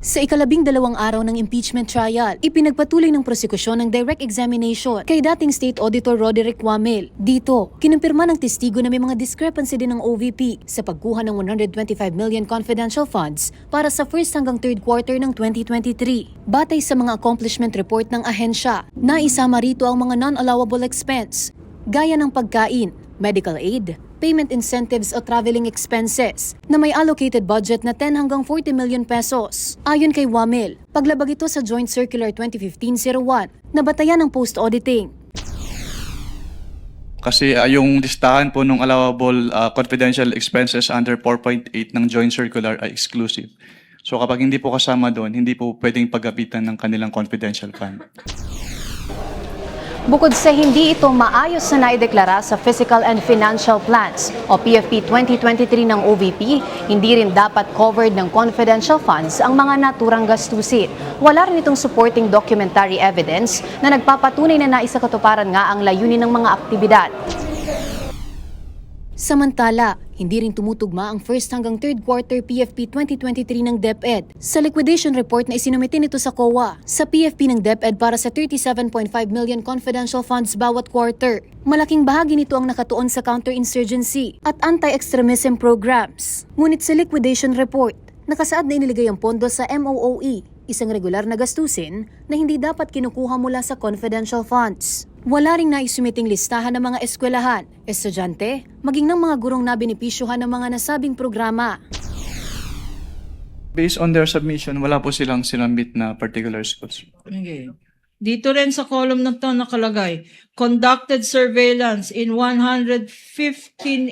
Sa ika-12 araw ng impeachment trial, ipinagpatuloy ng prosekusyon ng direct examination kay dating State Auditor Roderick Wamel. Dito, kinumpirma ng testigo na may mga discrepancy din ng OVP sa pagkuha ng 125 million confidential funds para sa first hanggang third quarter ng 2023. Batay sa mga accomplishment report ng ahensya, naisama rito ang mga non-allowable expense, gaya ng pagkain, medical aid, payment incentives o traveling expenses na may allocated budget na 10 hanggang 40 million pesos. Ayon kay Wamel, paglabag ito sa Joint Circular 2015-01 na batayan ng post-auditing. Kasi yung listahan po ng allowable confidential expenses under 4.8 ng Joint Circular ay exclusive. So kapag hindi po kasama doon, hindi po pwedeng paggapitan ng kanilang confidential fund. Bukod sa hindi ito maayos na naideklara sa Physical and Financial Plans o PFP 2023 ng OVP, hindi rin dapat covered ng confidential funds ang mga naturang gastusin. Wala rin itong supporting documentary evidence na nagpapatunay na naisakatuparan nga ang layunin ng mga aktibidad. Samantala, hindi rin tumutugma ang first hanggang third quarter PFP 2023 ng DepEd sa liquidation report na isinumite nito sa COA. Sa PFP ng DepEd para sa 37.5 million confidential funds bawat quarter, malaking bahagi nito ang nakatuon sa counterinsurgency at anti-extremism programs. Ngunit sa liquidation report, nakasaad na iniligay ang pondo sa MOOE, isang regular na gastusin na hindi dapat kinukuha mula sa confidential funds. Wala ring naisumiting listahan ng mga eskwelahan, estudyante, maging ng mga gurong na benepisyuhan ng mga nasabing programa. Based on their submission, wala po silang sinambit na particular schools. Okay. Dito rin sa column na to nakalagay, conducted surveillance in 115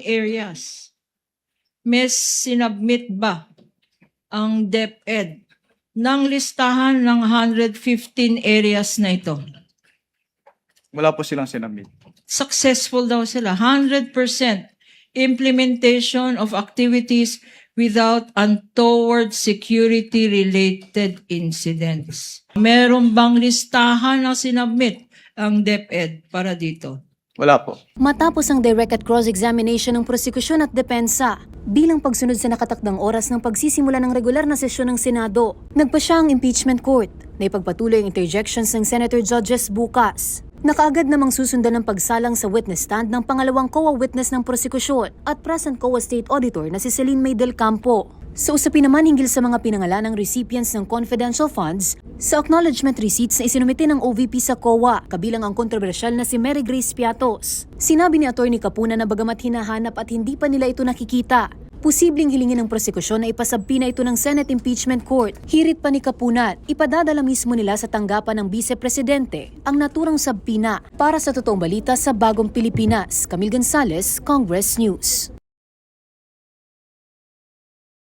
areas. May sinubmit ba ang DepEd ng listahan ng 115 areas na ito? Wala po silang sinambit. Successful daw sila. 100% implementation of activities without untoward security-related incidents. Meron bang listahan na sinubmit ang DepEd para dito? Wala po. Matapos ang direct at cross-examination ng prosekusyon at depensa, bilang pagsunod sa nakatakdang oras ng pagsisimula ng regular na sesyon ng Senado, nagpa siya ang impeachment court na ipagpatuloy ang interjections ng Senator Judges bukas. Nakaagad namang susundan ng pagsalang sa witness stand ng pangalawang COA witness ng prosekusyon at present COA State Auditor na si Celine May del Campo. Sa usapin naman hinggil sa mga pinangalan ng recipients ng confidential funds, sa acknowledgement receipts na isinumite ng OVP sa COA, kabilang ang kontrobersyal na si Mary Grace Piatos. Sinabi ni Atty. Capuna na bagamat hinahanap at hindi pa nila ito nakikita, posibleng hilingin ng prosekusyon na ipasabpina ito ng Senate Impeachment Court. Hirit pa ni Capuna, ipadadala mismo nila sa tanggapan ng Vice Presidente ang naturang sabpina. Para sa totoong balita sa Bagong Pilipinas, Camille Gonzalez, Congress News.